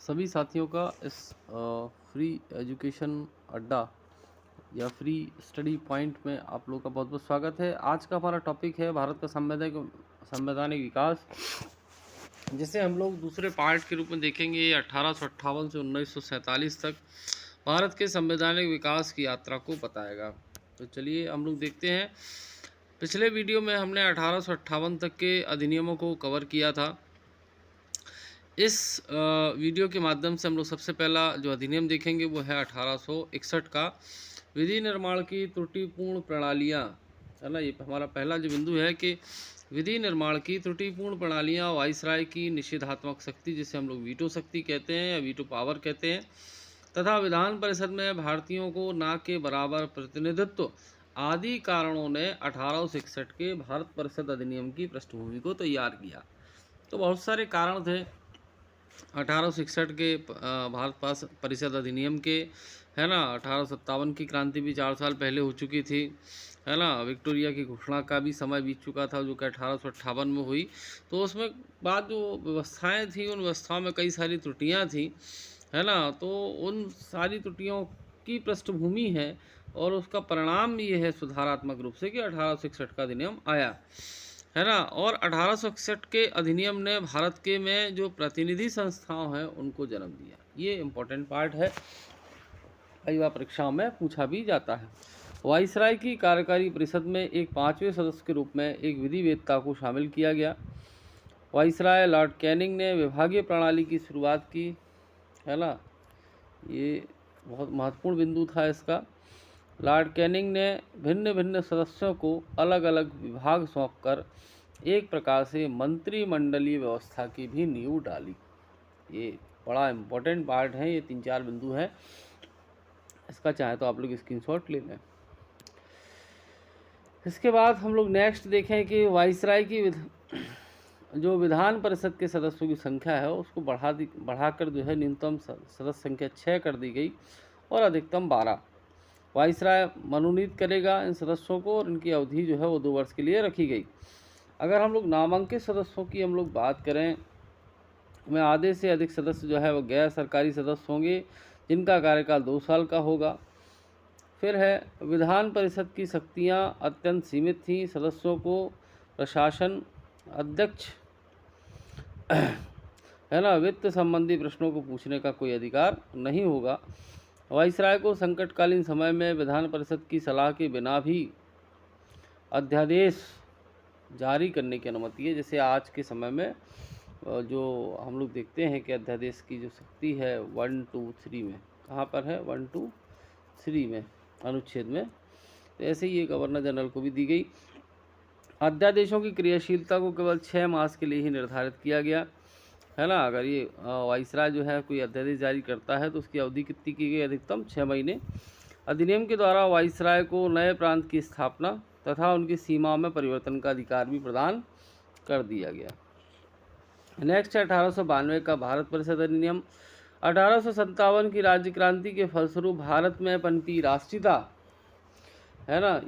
सभी साथियों का इस फ्री एजुकेशन अड्डा या फ्री स्टडी पॉइंट में आप लोगों का बहुत बहुत स्वागत है। आज का हमारा टॉपिक है भारत का संवैधानिक विकास, जिसे हम लोग दूसरे पार्ट के रूप में देखेंगे। 1858 से 1947 तक भारत के संवैधानिक विकास की यात्रा को बताएगा। तो चलिए हम लोग देखते हैं। पिछले वीडियो में हमने 1858 तक के अधिनियमों को कवर किया था। इस वीडियो के माध्यम से हम लोग सबसे पहला जो अधिनियम देखेंगे वो है 1861 का विधि निर्माण की त्रुटिपूर्ण प्रणालियाँ, है ना। ये हमारा पहला जो बिंदु है कि विधि निर्माण की त्रुटिपूर्ण प्रणालियाँ, वाइसराय की निषेधात्मक शक्ति जिसे हम लोग वीटो शक्ति कहते हैं या वीटो पावर कहते हैं, तथा विधान परिषद में भारतीयों को ना के बराबर प्रतिनिधित्व आदि कारणों ने 1861 के भारत परिषद अधिनियम की पृष्ठभूमि को तैयार किया। तो बहुत सारे कारण थे 1861 के भारत परिषद अधिनियम के, है ना। 1857 की क्रांति भी 4 साल पहले हो चुकी थी, है ना। विक्टोरिया की घोषणा का भी समय बीत चुका था जो कि 1858 में हुई। तो उसमें बाद जो व्यवस्थाएं थी उन व्यवस्थाओं में कई सारी त्रुटियां थी, है ना। तो उन सारी त्रुटियों की पृष्ठभूमि है और उसका परिणाम ये है सुधारात्मक रूप से कि 1861 का अधिनियम आया, है ना। और 1861 के अधिनियम ने भारत के में जो प्रतिनिधि संस्थाओं हैं उनको जन्म दिया। ये इम्पोर्टेंट पार्ट है, कई बार परीक्षाओं में पूछा भी जाता है। वाइसराय की कार्यकारी परिषद में एक 5वें सदस्य के रूप में एक विधिवेत्ता को शामिल किया गया। वाइसराय लॉर्ड कैनिंग ने विभागीय प्रणाली की शुरुआत की, है ना। ये बहुत महत्वपूर्ण बिंदु था इसका। लॉर्ड कैनिंग ने भिन्न भिन्न सदस्यों को अलग अलग विभाग सौंपकर एक प्रकार से मंत्रिमंडलीय व्यवस्था की भी नींव डाली। ये बड़ा इम्पोर्टेंट पार्ट है, ये 3-4 बिंदु हैं। इसका चाहे तो आप लोग स्क्रीनशॉट ले लें। इसके बाद हम लोग नेक्स्ट देखें कि वाइसराय की जो विधान परिषद के सदस्यों की संख्या है उसको बढ़ाकर जो है न्यूनतम सदस्य संख्या 6 कर दी गई और अधिकतम 12। वाइसराय मनोनीत करेगा इन सदस्यों को और इनकी अवधि जो है वो 2 वर्ष के लिए रखी गई। अगर हम लोग नामांकित सदस्यों की हम लोग बात करें, में आधे से अधिक सदस्य जो है वो गैर सरकारी सदस्य होंगे जिनका कार्यकाल 2 साल का होगा। फिर है विधान परिषद की शक्तियाँ अत्यंत सीमित थीं। सदस्यों को प्रशासन, अध्यक्ष, है ना, वित्त संबंधी प्रश्नों को पूछने का कोई अधिकार नहीं होगा। वाइसराय को संकटकालीन समय में विधान परिषद की सलाह के बिना भी अध्यादेश जारी करने की अनुमति है। जैसे आज के समय में जो हम लोग देखते हैं कि अध्यादेश की जो शक्ति है 1, 2, 3 में, कहाँ पर है 1, 2, 3 में अनुच्छेद में, तो ऐसे ही ये गवर्नर जनरल को भी दी गई। अध्यादेशों की क्रियाशीलता को केवल 6 मास के लिए ही निर्धारित किया गया, है ना। अगर ये वाइसराय जो है कोई अध्यादेश जारी करता है तो उसकी अवधि कितनी की गई, अधिकतम 6 महीने। अधिनियम के द्वारा वाइसराय को नए प्रांत की स्थापना तथा उनकी सीमाओं में परिवर्तन का अधिकार भी प्रदान कर दिया गया। नेक्स्ट है 1892 का भारत परिषद अधिनियम। 1857 की राज्य क्रांति के फलस्वरूप भारत में पनपी राष्ट्रीयता, है ना,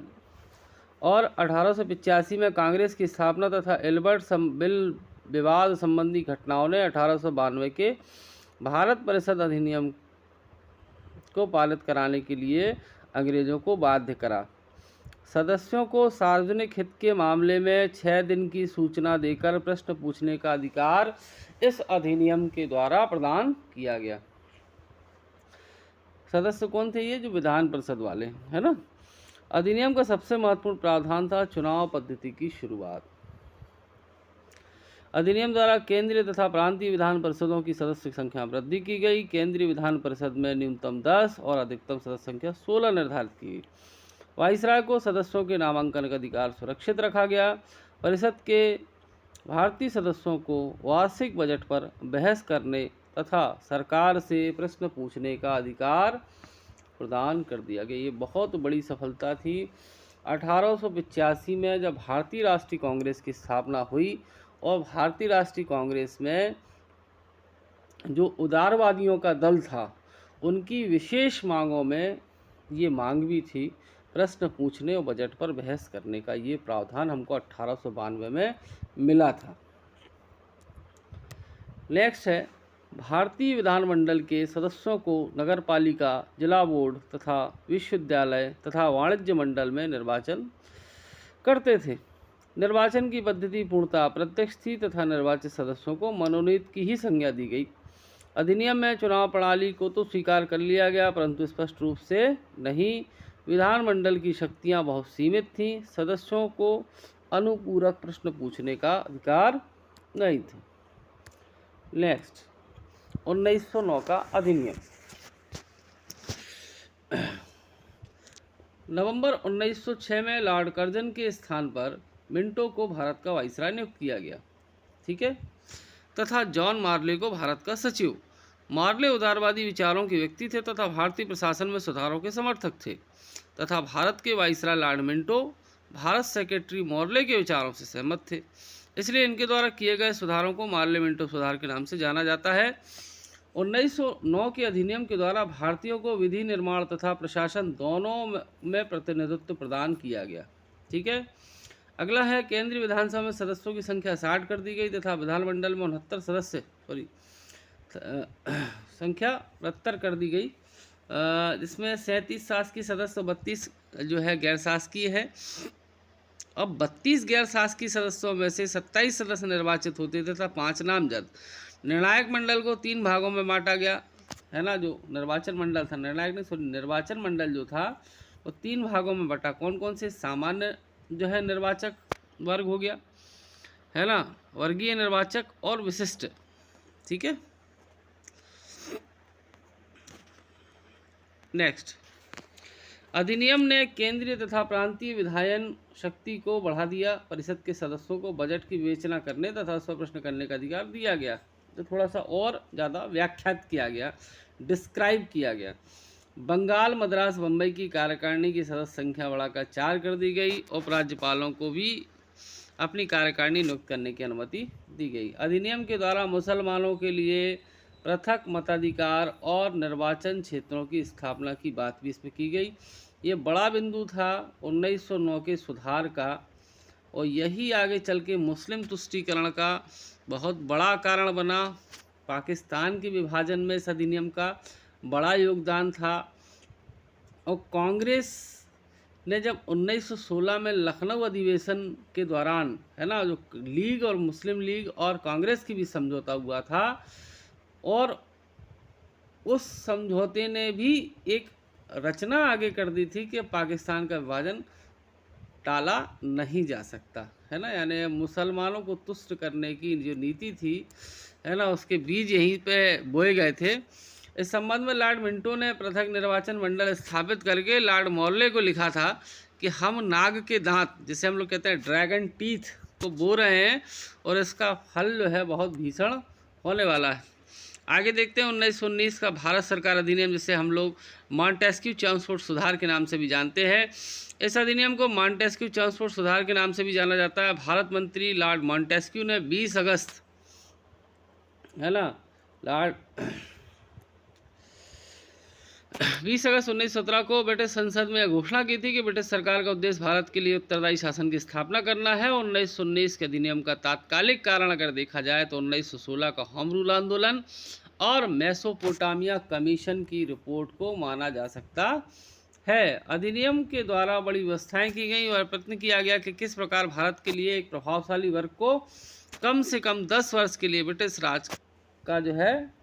और 1885 में कांग्रेस की स्थापना तथा एल्बर्ट बिल विवाद संबंधी घटनाओं ने 1892 के भारत परिषद अधिनियम को पारित कराने के लिए अंग्रेजों को बाध्य करा। सदस्यों को सार्वजनिक हित के मामले में 6 दिन की सूचना देकर प्रश्न पूछने का अधिकार इस अधिनियम के द्वारा प्रदान किया गया। सदस्य कौन थे? ये जो विधान परिषद वाले, है ना। अधिनियम का सबसे महत्वपूर्ण प्रावधान था चुनाव पद्धति की शुरुआत। अधिनियम द्वारा केंद्रीय तथा प्रांतीय विधान परिषदों की सदस्य संख्या वृद्धि की गई। केंद्रीय विधान परिषद में न्यूनतम 10 और अधिकतम सदस्य संख्या 16 निर्धारित की गई। वाइसराय को सदस्यों के नामांकन का अधिकार सुरक्षित रखा गया। परिषद के भारतीय सदस्यों को वार्षिक बजट पर बहस करने तथा सरकार से प्रश्न पूछने का अधिकार प्रदान कर दिया गया। ये बहुत बड़ी सफलता थी। 1885 में जब भारतीय राष्ट्रीय कांग्रेस की स्थापना हुई और भारतीय राष्ट्रीय कांग्रेस में जो उदारवादियों का दल था उनकी विशेष मांगों में ये मांग भी थी प्रश्न पूछने और बजट पर बहस करने का। ये प्रावधान हमको 1892 में मिला था। नेक्स्ट है भारतीय विधानमंडल के सदस्यों को नगरपालिका, जिला बोर्ड तथा विश्वविद्यालय तथा वाणिज्य मंडल में निर्वाचन करते थे। निर्वाचन की पद्धति पूर्णतः प्रत्यक्ष थी तथा निर्वाचित सदस्यों को मनोनीत की ही संज्ञा दी गई। अधिनियम में चुनाव प्रणाली को तो स्वीकार कर लिया गया, परंतु स्पष्ट रूप से नहीं। विधानमंडल की शक्तियां बहुत सीमित थीं। सदस्यों को अनुपूरक प्रश्न पूछने का अधिकार नहीं था। नेक्स्ट, 1909 का अधिनियम। नवंबर 1906 में लॉर्ड कर्जन के स्थान पर मिंटो को भारत का वाइसराय नियुक्त किया गया, ठीक है, तथा जॉन मार्ले को भारत का सचिव। मार्ले उदारवादी विचारों के व्यक्ति थे तथा भारतीय प्रशासन में सुधारों के समर्थक थे, तथा भारत के वाइसराय लॉर्ड मिंटो भारत सेक्रेटरी मार्ले के विचारों से सहमत थे। इसलिए इनके द्वारा किए गए सुधारों को मार्ले मिंटो सुधार के नाम से जाना जाता है। 1909 के अधिनियम के द्वारा भारतीयों को विधि निर्माण तथा प्रशासन दोनों में प्रतिनिधित्व प्रदान किया गया, ठीक है। अगला है, केंद्रीय विधानसभा में सदस्यों की संख्या 60 कर दी गई तथा विधानमंडल में 69 सदस्य संख्या 72 कर दी गई, जिसमें 37 शासकीय सदस्य, 32 जो है गैर शासकीय है। अब 32 गैर शासकीय सदस्यों में से 27 सदस्य निर्वाचित होते थे तथा 5 नामजद। निर्णायक मंडल को 3 भागों में बांटा गया, है ना। जो निर्वाचन मंडल था, निर्णायक नहीं सॉरी निर्वाचन मंडल जो था वो 3 भागों में बटा। कौन कौन से? सामान्य जो है निर्वाचक वर्ग हो गया, है ना, वर्गीय निर्वाचक और विशिष्ट, ठीक है। नेक्स्ट, अधिनियम ने केंद्रीय तथा प्रांतीय विधायन शक्ति को बढ़ा दिया। परिषद के सदस्यों को बजट की विवेचना करने तथा स्वप्रश्न करने का अधिकार दिया गया, तो थोड़ा सा और ज़्यादा व्याख्यात किया गया, डिस्क्राइब किया गया। बंगाल, मद्रास, बम्बई की कार्यकारिणी की सदस्य संख्या बढ़ाकर 4 कर दी गई। उपराज्यपालों को भी अपनी कार्यकारिणी नियुक्त करने की अनुमति दी गई। अधिनियम के द्वारा मुसलमानों के लिए पृथक मताधिकार और निर्वाचन क्षेत्रों की स्थापना की बात भी इसमें की गई। ये बड़ा बिंदु था 1909 के सुधार का, और यही आगे चल के मुस्लिम तुष्टीकरण का बहुत बड़ा कारण बना। पाकिस्तान के विभाजन में इस अधिनियम का बड़ा योगदान था। और कांग्रेस ने जब 1916 में लखनऊ अधिवेशन के दौरान, है ना, जो लीग और मुस्लिम लीग और कांग्रेस की भी समझौता हुआ था, और उस समझौते ने भी एक रचना आगे कर दी थी कि पाकिस्तान का विभाजन टाला नहीं जा सकता, है ना। यानी मुसलमानों को तुष्ट करने की जो नीति थी, है ना, उसके बीज यहीं पे बोए गए थे। इस संबंध में लॉर्ड मिंटो ने पृथक निर्वाचन मंडल स्थापित करके लॉर्ड मॉर्ले को लिखा था कि हम नाग के दांत, जिसे हम लोग कहते हैं ड्रैगन टीथ, को बो रहे हैं और इसका फल जो है बहुत भीषण होने वाला है। आगे देखते हैं 1919 का भारत सरकार अधिनियम, जिसे हम लोग मॉन्टेस्क्यू चेम्सफोर्ड सुधार के नाम से भी जानते हैं। इस अधिनियम को मॉन्टेस्क्यू चेम्सफोर्ड सुधार के नाम से भी जाना जाता है। भारत मंत्री लॉर्ड मॉन्टेस्क्यू ने 20 अगस्त, है ना, 1917 को ब्रिटिश संसद में घोषणा की थी कि ब्रिटिश सरकार का उद्देश्य भारत के लिए उत्तरदायी शासन की स्थापना करना है। 1919 के अधिनियम का तात्कालिक कारण अगर देखा जाए तो 1916 का होम रूल आंदोलन और मेसोपोटामिया कमीशन की रिपोर्ट को माना जा सकता है। अधिनियम के द्वारा बड़ी व्यवस्थाएं की गई और प्रयत्न किया गया कि किस प्रकार भारत के लिए एक प्रभावशाली वर्ग को कम से कम 10 वर्ष के लिए ब्रिटिश राज का जो है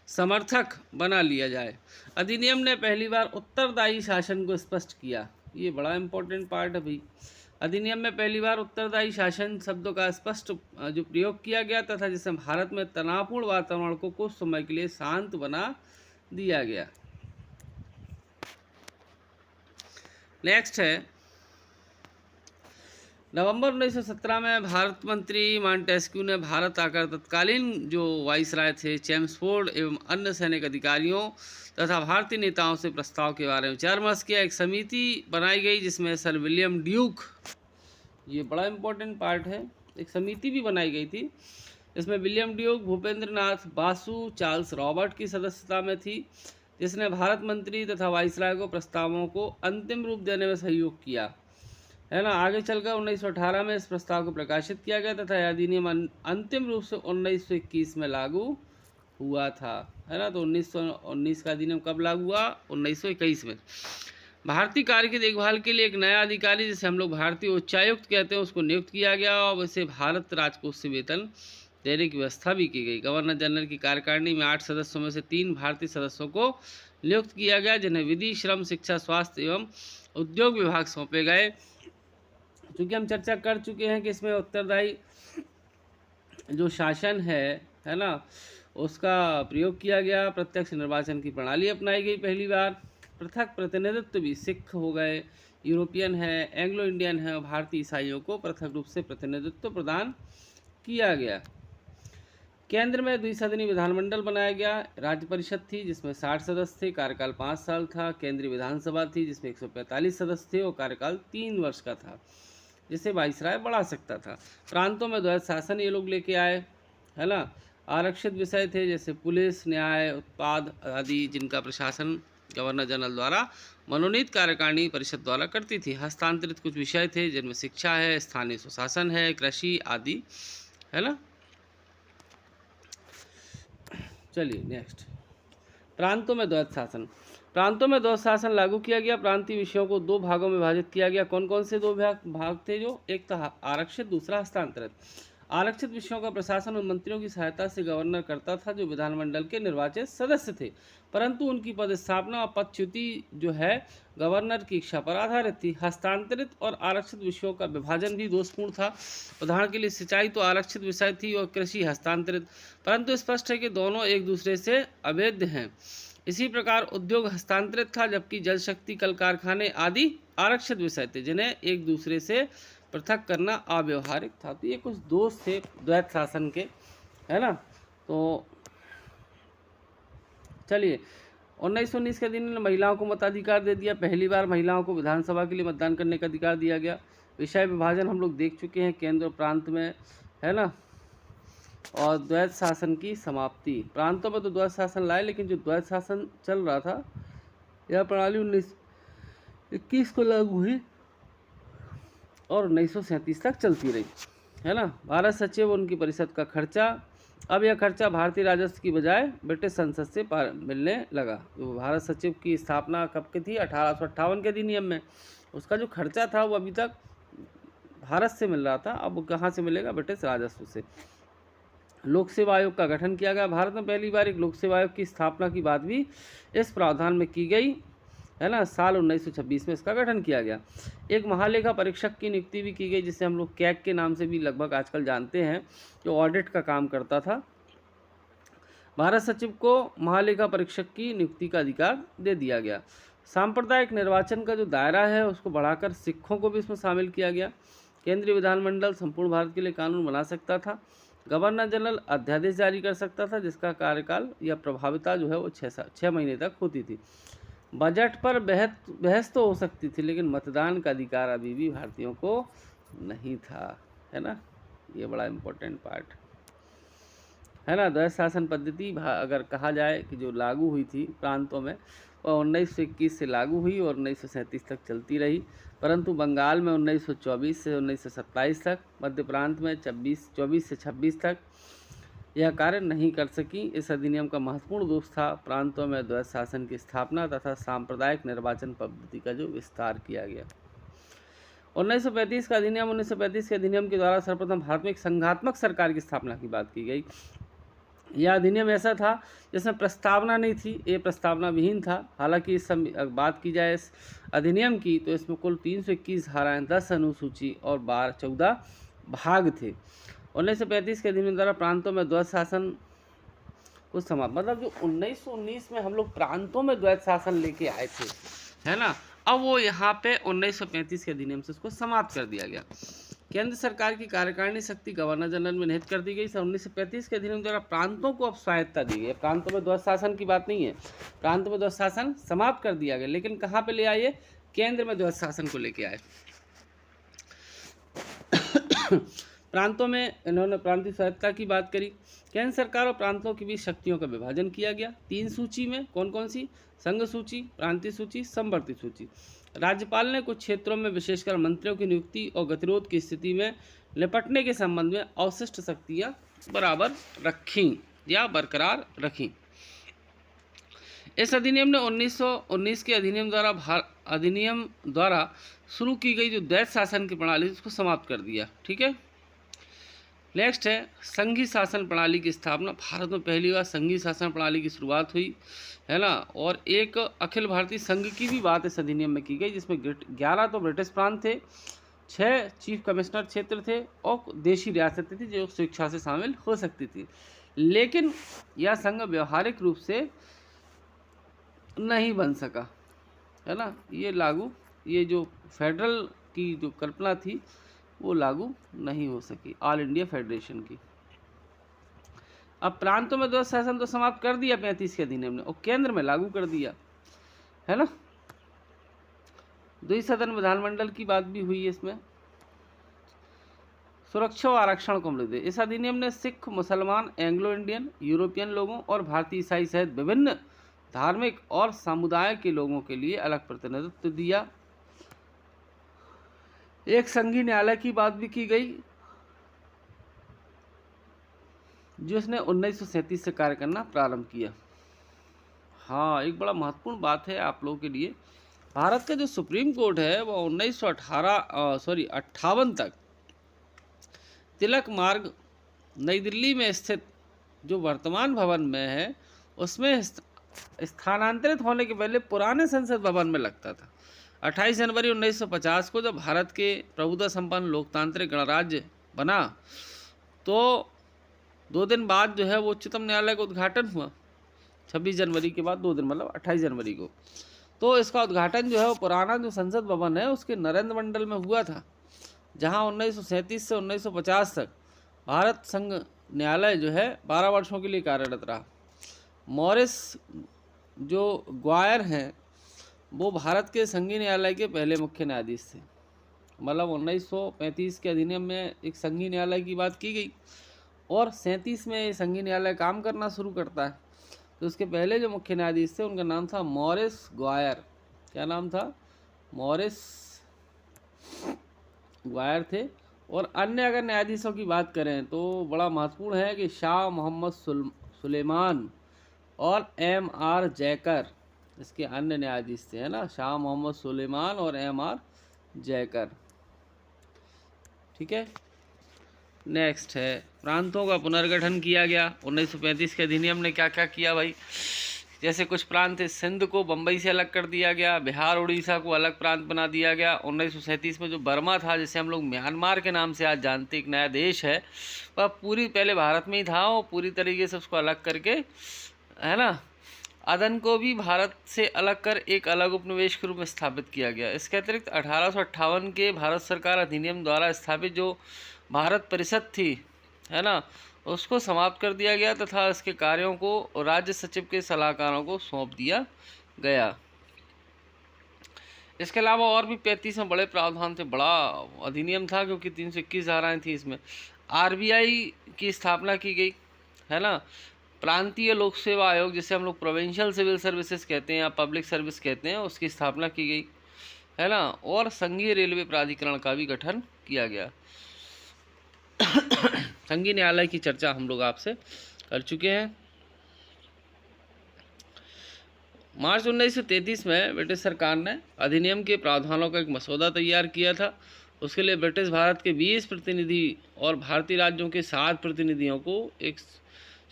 समर्थक बना लिया जाए। अधिनियम ने पहली बार उत्तरदायी शासन को स्पष्ट किया। ये बड़ा इंपॉर्टेंट पार्ट है भाई। अधिनियम में पहली बार उत्तरदायी शासन शब्दों का स्पष्ट जो प्रयोग किया गया तथा जिससे भारत में तनावपूर्ण वातावरण को कुछ समय के लिए शांत बना दिया गया। नेक्स्ट है, नवंबर 1917 में भारत मंत्री मॉन्टेस्क्यू ने भारत आकर तत्कालीन जो वाइसराय थे चेम्सफोर्ड एवं अन्य सैनिक अधिकारियों तथा भारतीय नेताओं से प्रस्ताव के बारे में विचार विमर्श किया। एक समिति बनाई गई जिसमें सर विलियम ड्यूक, ये बड़ा इंपॉर्टेंट पार्ट है, एक समिति भी बनाई गई थी। इसमें विलियम ड्यूक, भूपेंद्र नाथ बासु, चार्ल्स रॉबर्ट की सदस्यता में थी, जिसने भारत मंत्री तथा वाइसराय को प्रस्तावों को अंतिम रूप देने में सहयोग किया। है ना। आगे चलकर 1918 में इस प्रस्ताव को प्रकाशित किया गया तथा यह अधिनियम अंतिम रूप से 1921 में लागू हुआ था, है ना। तो 1919 का अधिनियम कब लागू हुआ? 1921 में। भारतीय कार्य की देखभाल के लिए एक नया अधिकारी, जिसे हम लोग भारतीय उच्चायुक्त कहते हैं, उसको नियुक्त किया गया और उसे भारत राजकोष से वेतन देने की व्यवस्था भी की गई। गवर्नर जनरल की कार्यकारिणी में 8 सदस्यों में से 3 भारतीय सदस्यों को नियुक्त किया गया, जिन्हें विधि, श्रम, शिक्षा, स्वास्थ्य एवं उद्योग विभाग सौंपे गए। चूँकि हम चर्चा कर चुके हैं कि इसमें उत्तरदायी जो शासन है ना, उसका प्रयोग किया गया। प्रत्यक्ष निर्वाचन की प्रणाली अपनाई गई पहली बार। पृथक प्रतिनिधित्व भी सिख हो गए, यूरोपियन है, एंग्लो इंडियन है और भारतीय ईसाइयों को पृथक रूप से प्रतिनिधित्व प्रदान किया गया। केंद्र में द्विसदनी विधानमंडल बनाया गया। राज्य परिषद थी जिसमें 60 सदस्य थे, कार्यकाल 5 साल था। केंद्रीय विधानसभा थी जिसमें 145 सदस्य थे और कार्यकाल 3 वर्ष का था, जिसे वाइसराय बढ़ा सकता था। प्रांतों में द्वैध शासन ये लोग लेके आए, है ना। आरक्षित विषय थे जैसे पुलिस, न्याय, उत्पाद आदि, जिनका प्रशासन गवर्नर जनरल द्वारा मनोनीत कार्यकारिणी परिषद द्वारा करती थी। हस्तांतरित कुछ विषय थे जिनमें शिक्षा है, स्थानीय सुशासन है, कृषि आदि, है ना। चलिए नेक्स्ट, प्रांतों में द्वैध शासन। प्रांतों में द्वैध शासन लागू किया गया। प्रांतीय विषयों को 2 भागों में विभाजित किया गया। कौन कौन से 2 भाग थे? जो एक था आरक्षित, दूसरा हस्तांतरित। आरक्षित विषयों का प्रशासन उन मंत्रियों की सहायता से गवर्नर करता था जो विधानमंडल के निर्वाचित सदस्य थे, परंतु उनकी पदस्थापना और पदच्युति जो है गवर्नर की इच्छा पर आधारित थी। हस्तांतरित और आरक्षित विषयों का विभाजन भी दोषपूर्ण था। उदाहरण के लिए सिंचाई तो आरक्षित विषय थी और कृषि हस्तांतरित, परंतु स्पष्ट है कि दोनों एक दूसरे से अवैध हैं। इसी प्रकार उद्योग हस्तांतरित था, जबकि जल शक्ति, कल कारखाने आदि आरक्षित विषय थे जिन्हें एक दूसरे से पृथक करना अव्यवहारिक था। तो ये कुछ दोष थे द्वैध शासन के, है ना। तो चलिए, 1919 के दिन ने महिलाओं को मताधिकार दे दिया। पहली बार महिलाओं को विधानसभा के लिए मतदान करने का अधिकार दिया गया। विषय विभाजन हम लोग देख चुके हैं केंद्र और प्रांत में, है ना। और द्वैध शासन की समाप्ति। प्रांतों में तो द्वैध शासन लाए, लेकिन जो द्वैध शासन चल रहा था, यह प्रणाली 1921 को लागू हुई और 1937 तक चलती रही, है ना। भारत सचिव और उनकी परिषद का खर्चा, अब यह खर्चा भारतीय राजस्व की बजाय ब्रिटिश संसद से मिलने लगा। तो भारत सचिव की स्थापना कब की थी? 1858 के अधिनियम में। उसका जो खर्चा था वो अभी तक भारत से मिल रहा था, अब वो कहाँ से मिलेगा? ब्रिटिश राजस्व से। लोक सेवा आयोग का गठन किया गया। भारत में पहली बार एक लोक सेवा आयोग की स्थापना की बात भी इस प्रावधान में की गई, है ना। साल 1926 में इसका गठन किया गया। एक महालेखा परीक्षक की नियुक्ति भी की गई, जिसे हम लोग कैग के नाम से भी लगभग आजकल जानते हैं, जो ऑडिट का काम करता था। भारत सचिव को महालेखा परीक्षक की नियुक्ति का अधिकार दे दिया गया। सांप्रदायिक निर्वाचन का जो दायरा है उसको बढ़ाकर सिखों को भी इसमें शामिल किया गया। केंद्रीय विधानमंडल संपूर्ण भारत के लिए कानून बना सकता था। गवर्नर जनरल अध्यादेश जारी कर सकता था, जिसका कार्यकाल या प्रभाविता जो है वो 6 महीने तक होती थी। बजट पर बहस तो हो सकती थी, लेकिन मतदान का अधिकार अभी भी भारतीयों को नहीं था, है ना। ये बड़ा इम्पोर्टेंट पार्ट है ना। द्वैध शासन पद्धति अगर कहा जाए कि जो लागू हुई थी प्रांतों में, वह 1921 से लागू हुई और 1937 तक चलती रही, परंतु बंगाल में 1924 से 1927 तक, मध्य प्रांत में 24 से 26 तक यह कार्य नहीं कर सकी। इस अधिनियम का महत्वपूर्ण दोष था प्रांतों में द्वैध शासन की स्थापना तथा सांप्रदायिक निर्वाचन पद्धति का जो विस्तार किया गया। 1935 का अधिनियम। 1935 के अधिनियम के द्वारा सर्वप्रथम भारत में एक संघात्मक सरकार की स्थापना की बात की गई। यह अधिनियम ऐसा था जिसमें प्रस्तावना नहीं थी, ये प्रस्तावना विहीन था। हालांकि इस बात की जाए इस अधिनियम की, तो इसमें कुल 321 धाराएं, 10 अनुसूची और 14 भाग थे। 1935 के अधिनियम द्वारा प्रांतों में द्वैध शासन को समाप्त, मतलब जो 1919 में हम लोग प्रांतों में द्वैध शासन लेके आए थे, है ना, अब वो यहाँ पे 1935 के अधिनियम से उसको समाप्त कर दिया गया। केंद्र सरकार की कार्यकारिणी शक्ति गवर्नर जनरल में निहित कर दी गई। 1935 के अधिनियम द्वारा प्रांतों को अब स्वायत्तता दी गई। प्रांतों में द्वैध शासन की बात नहीं है, प्रांत में द्वैध शासन समाप्त कर दिया गया, लेकिन कहाँ पे ले आए? केंद्र में द्वैध शासन को लेके आए। प्रांतों में इन्होंने प्रांतीय स्वायत्तता की बात करी। केंद्र सरकार और प्रांतों के बीच शक्तियों का विभाजन किया गया 3 सूची में। कौन कौन सी? संघ सूची, प्रांतीय सूची, समवर्ती सूची। राज्यपाल ने कुछ क्षेत्रों में विशेषकर मंत्रियों की नियुक्ति और गतिरोध की स्थिति में निपटने के संबंध में अवशिष्ट शक्तियां बराबर रखीं या बरकरार रखीं। इस अधिनियम ने 1919 के अधिनियम द्वारा शुरू की गई जो द्वैत शासन की प्रणाली उसको समाप्त कर दिया। ठीक है, नेक्स्ट है संघीय शासन प्रणाली की स्थापना। भारत में पहली बार संघीय शासन प्रणाली की शुरुआत हुई, है ना, और एक अखिल भारतीय संघ की भी बात इस अधिनियम में की गई, जिसमें 11 तो ब्रिटिश प्रांत थे, 6 चीफ कमिश्नर क्षेत्र थे और देशी रियासतें थी जो स्वेच्छा से शामिल हो सकती थी। लेकिन यह संघ व्यवहारिक रूप से नहीं बन सका, है ना, ये जो फेडरल की जो कल्पना थी वो लागू नहीं हो सकी, ऑल इंडिया फेडरेशन की। अब प्रांतों में द्वैत शासन तो समाप्त कर दिया 35 के अधिनियम ने और केंद्र में लागू कर दिया, है ना। द्विसदन विधानमंडल की बात भी हुई है इसमें। सुरक्षा और आरक्षण को मृदे। इस अधिनियम ने सिख, मुसलमान, एंग्लो इंडियन, यूरोपियन लोगों और भारतीय ईसाई सहित विभिन्न धार्मिक और समुदाय के लोगों के लिए अलग प्रतिनिधित्व दिया। एक संघीय न्यायालय की बात भी की गई जिसने 1937 से कार्य करना प्रारंभ किया। हाँ, एक बड़ा महत्वपूर्ण बात है आप लोगों के लिए, भारत का जो सुप्रीम कोर्ट है वो 1958 तक तिलक मार्ग नई दिल्ली में स्थित जो वर्तमान भवन में है उसमें स्थानांतरित होने के पहले पुराने संसद भवन में लगता था। 28 जनवरी 1950 को जब भारत के प्रभुता संपन्न लोकतांत्रिक गणराज्य बना तो 2 दिन बाद जो है वो उच्चतम न्यायालय का उद्घाटन हुआ। 26 जनवरी के बाद 2 दिन, मतलब 28 जनवरी को। तो इसका उद्घाटन जो है वो पुराना जो संसद भवन है उसके नरेंद्र मंडल में हुआ था, जहां 1937 से 1950 तक भारत संघ न्यायालय जो है 12 वर्षों के लिए कार्यरत रहा। मॉरिस जो ग्वायर हैं वो भारत के संघीय न्यायालय के पहले मुख्य न्यायाधीश थे। मतलब 1935 के अधिनियम में एक संघीय न्यायालय की बात की गई और 37 में संघीय न्यायालय काम करना शुरू करता है। तो उसके पहले जो मुख्य न्यायाधीश थे उनका नाम था मॉरिस ग्वायर। क्या नाम था? मॉरिस ग्वायर थे। और अन्य अगर न्यायाधीशों की बात करें तो बड़ा महत्वपूर्ण है कि शाह मोहम्मद सुलेमान और M.R. जैकर इसके अन्य न्यायाधीश थे, है ना, शाह मोहम्मद सुलेमान और M.R. जैकर। ठीक है, नेक्स्ट है प्रांतों का पुनर्गठन किया गया। 1935 के अधिनियम ने क्या क्या किया भाई? जैसे कुछ प्रांत थे, सिंध को बम्बई से अलग कर दिया गया, बिहार उड़ीसा को अलग प्रांत बना दिया गया। 1937 में जो बर्मा था, जिसे हम लोग म्यांमार के नाम से आज जानते, एक नया देश है, वह पूरी पहले भारत में ही था और पूरी तरीके से उसको अलग करके, है ना, अदन को भी भारत से अलग कर एक अलग उपनिवेश के रूप में स्थापित किया गया। इसके अतिरिक्त 1858 के भारत सरकार अधिनियम द्वारा स्थापित जो भारत परिषद थी, है ना, उसको समाप्त कर दिया गया तथा इसके कार्यों को राज्य सचिव के सलाहकारों को सौंप दिया गया। इसके अलावा और भी 35 में बड़े प्रावधान थे, बड़ा अधिनियम था क्योंकि 321 धाराएं थी इसमें। RBI की स्थापना की गई, है ना, प्रांतीय लोक सेवा आयोग जिसे हम लोग प्रोविंशियल सिविल सर्विसेज कहते हैं या पब्लिक सर्विस कहते हैं, उसकी स्थापना की गई, है ना, और संघीय रेलवे प्राधिकरण का भी गठन किया गया। संघीय न्यायालय की चर्चा हम लोग आपसे कर चुके हैं। मार्च 1933 में ब्रिटिश सरकार ने अधिनियम के प्रावधानों का एक मसौदा तैयार किया था। उसके लिए ब्रिटिश भारत के 20 प्रतिनिधि और भारतीय राज्यों के 7 प्रतिनिधियों को एक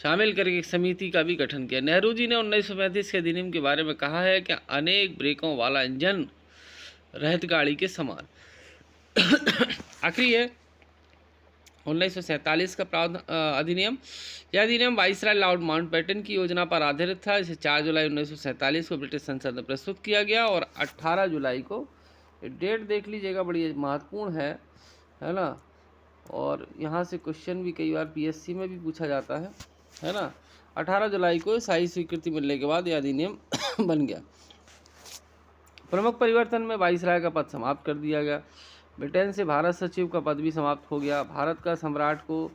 शामिल करके एक समिति का भी गठन किया। नेहरू जी ने 1935 के अधिनियम के बारे में कहा है कि अनेक ब्रेकों वाला इंजन रहित गाड़ी के समान। आखिरी है 1947 का अधिनियम। यह अधिनियम वाइसराय लॉर्ड माउंटबेटन की योजना पर आधारित था, इसे 4 जुलाई 1947 को ब्रिटिश संसद में प्रस्तुत किया गया और 18 जुलाई को, डेट देख लीजिएगा, बड़ी महत्वपूर्ण है ना, और यहाँ से क्वेश्चन भी कई बार PSC में भी पूछा जाता है ना। 18 जुलाई को शाही स्वीकृति मिलने के बाद यह अधिनियम बन गया। प्रमुख परिवर्तन में वाइसराय का पद समाप्त कर दिया गया। ब्रिटेन से भारत सचिव का पद भी समाप्त हो गया। भारत का सम्राट को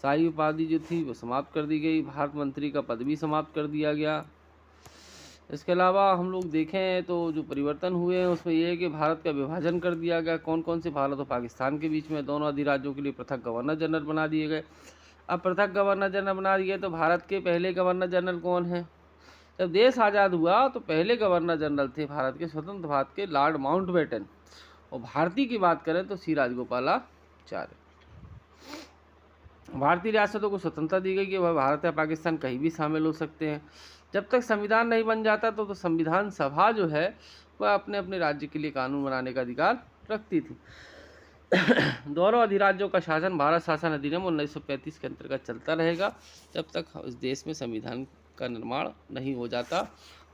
शाही उपाधि जो थी वो समाप्त कर दी गई। भारत मंत्री का पद भी समाप्त कर दिया गया। इसके अलावा हम लोग देखें तो जो परिवर्तन हुए हैं उसमें ये है कि भारत का विभाजन कर दिया गया। कौन कौन से, भारत और पाकिस्तान के बीच में दोनों अधिराज्यों के लिए पृथक गवर्नर जनरल बना दिए गए। अब पृथक गवर्नर जनरल बना दिए तो भारत के पहले गवर्नर जनरल कौन है? जब देश आज़ाद हुआ तो पहले गवर्नर जनरल थे भारत के, स्वतंत्र भारत के, लॉर्ड माउंटबेटन। और भारतीय की बात करें तो सी राजगोपालाचार्य। भारतीय रियासतों को स्वतंत्रता दी गई कि वह भारत या पाकिस्तान कहीं भी शामिल हो सकते हैं। जब तक संविधान नहीं बन जाता तो संविधान सभा जो है वह अपने अपने राज्य के लिए कानून बनाने का अधिकार रखती थी। दोनों अधिराज्यों का शासन भारत शासन अधिनियम 1935 के अंतर्गत चलता रहेगा जब तक इस देश में संविधान का निर्माण नहीं हो जाता।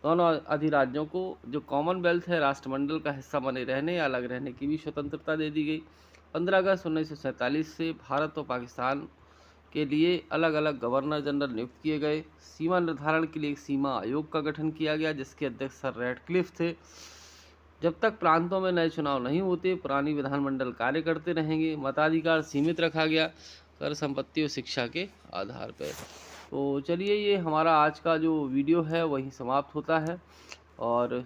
दोनों अधिराज्यों को जो कॉमनवेल्थ है, राष्ट्रमंडल का हिस्सा बने रहने या अलग रहने की भी स्वतंत्रता दे दी गई। 15 अगस्त 1947 से भारत और पाकिस्तान के लिए अलग अलग गवर्नर जनरल नियुक्त किए गए। सीमा निर्धारण के लिए एक सीमा आयोग का गठन किया गया जिसके अध्यक्ष सर रैडक्लिफ थे। जब तक प्रांतों में नए चुनाव नहीं होते पुरानी विधानमंडल कार्य करते रहेंगे। मताधिकार सीमित रखा गया कर, संपत्ति और शिक्षा के आधार पर। तो चलिए, ये हमारा आज का जो वीडियो है वही समाप्त होता है। और